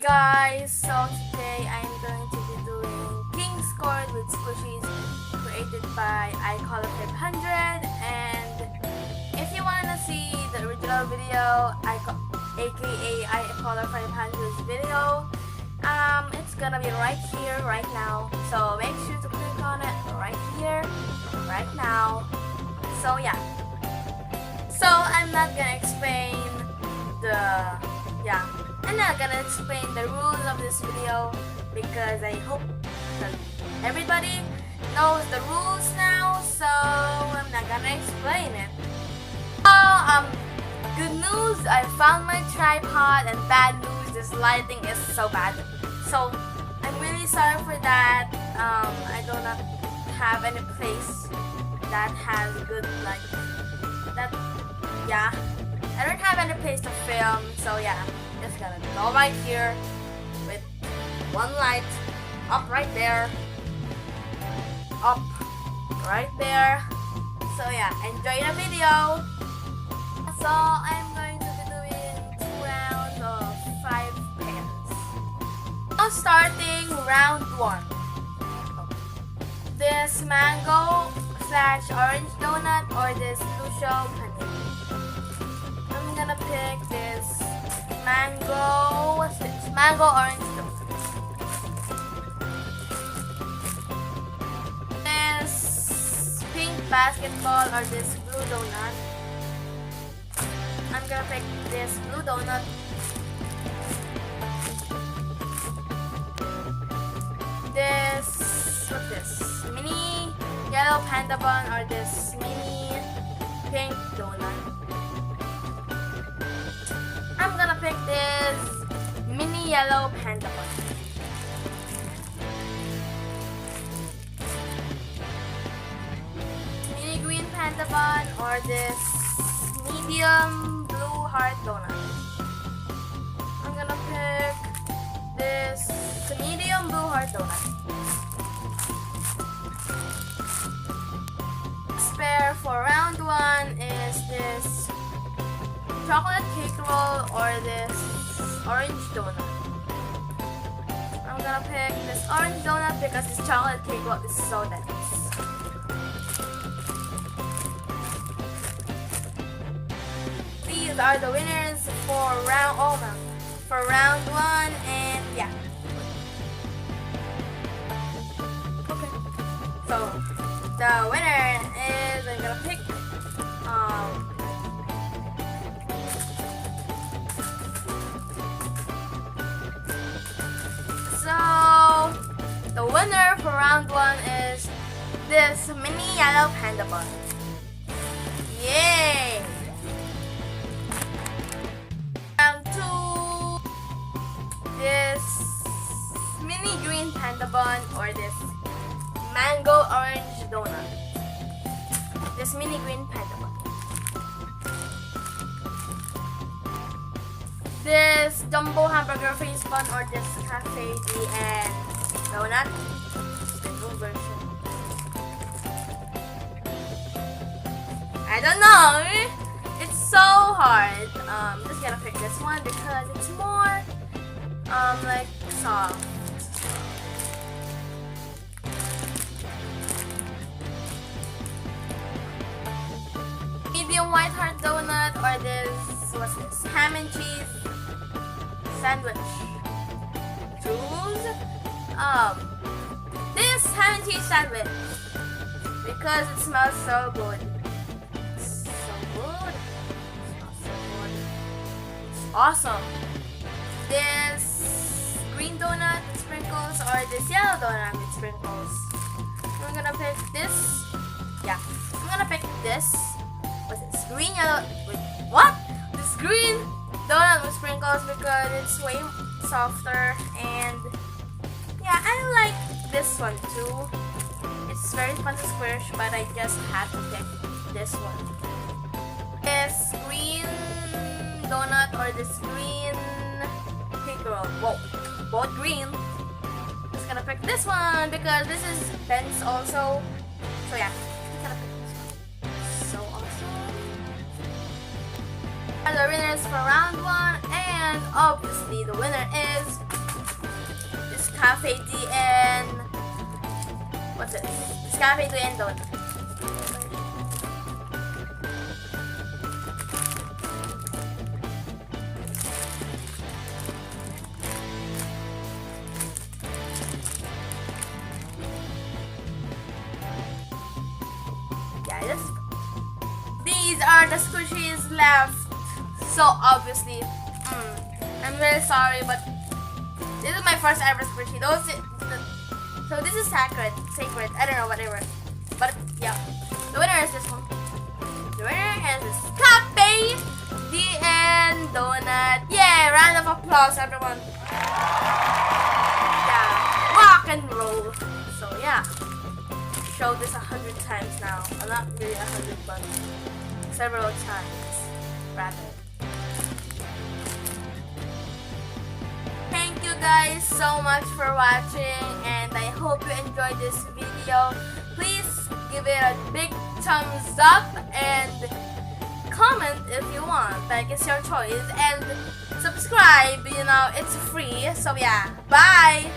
Guys, so today I'm going to be doing King's Court with Squishies created by iColor500, and if you want to see the original video, aka iColor500's video, it's gonna be right here, right now, so make sure to click on it right here, right now. So yeah, so I'm not gonna explain I'm not gonna explain the rules of this video because I hope that everybody knows the rules now, so I'm not gonna explain it. So, good news, I found my tripod, and bad news, this lighting is so bad. So, I'm really sorry for that. I do not have any place that has good lighting. I don't have any place to film, so yeah. Just gonna go right here with one light up right there, up right there. So yeah, enjoy the video. So I'm going to be doing 2 rounds of 5 pairs. Now starting round 1. This mango / orange donut or this Lucio honey. I'm gonna pick this mango orange donut. This pink basketball or this blue donut. I'm gonna pick this blue donut. What's this? Mini yellow panda bun or this mini pink donut. I'm gonna pick this mini yellow panda bun. Mini green panda bun or this medium blue heart donut. I'm gonna pick this medium blue heart donut. Pair for round 1 is this chocolate cake roll or this orange donut. I'm gonna pick this orange donut because this chocolate cake roll is so dense. These are the winners for round 1, and yeah. Okay. So the winner is, I'm gonna pick so the winner for round 1 is this mini yellow panda bun. Yay! Round 2, this mini green panda bun or this mango orange donut. This mini green panda bun. This jumbo hamburger face bun or this cafe and donut. Single version. I don't know. It's so hard. I'm just gonna pick this one because it's more like soft. Medium white heart donut or what's this? Ham and cheese sandwich. Choose this ham and cheese sandwich because it smells so good. It's so good. It smells so good. It's awesome. This green donut with sprinkles or this yellow donut with sprinkles. I'm gonna pick this. Yeah, I'm gonna pick this. What's this? Green yellow. Wait, what? This green donut with sprinkles because it's way softer, and yeah, I like this one too. It's very fun to squish, but I just have to pick this one. This green donut or this green cake roll. Whoa, both green. Just gonna pick this one because this is dense also. So yeah, I'm gonna pick this one. So awesome. Are the winners for round 1, and obviously the winner is Cafe D and what's it? It's Cafe D and Donut. Yeah, these are the squishies left. So obviously, I'm really sorry, but this is my first ever squishy. So this is sacred. I don't know, whatever. But yeah, the winner is this one. The winner is Cafe D and Donut. Yeah, round of applause, everyone. Yeah, rock and roll. So yeah, show this 100 times now. Not really 100, but several times rather. Thank you guys so much for watching, and I hope you enjoyed this video. Please give it a big thumbs up and comment if you want, like it's your choice, and subscribe, it's free. So yeah, bye.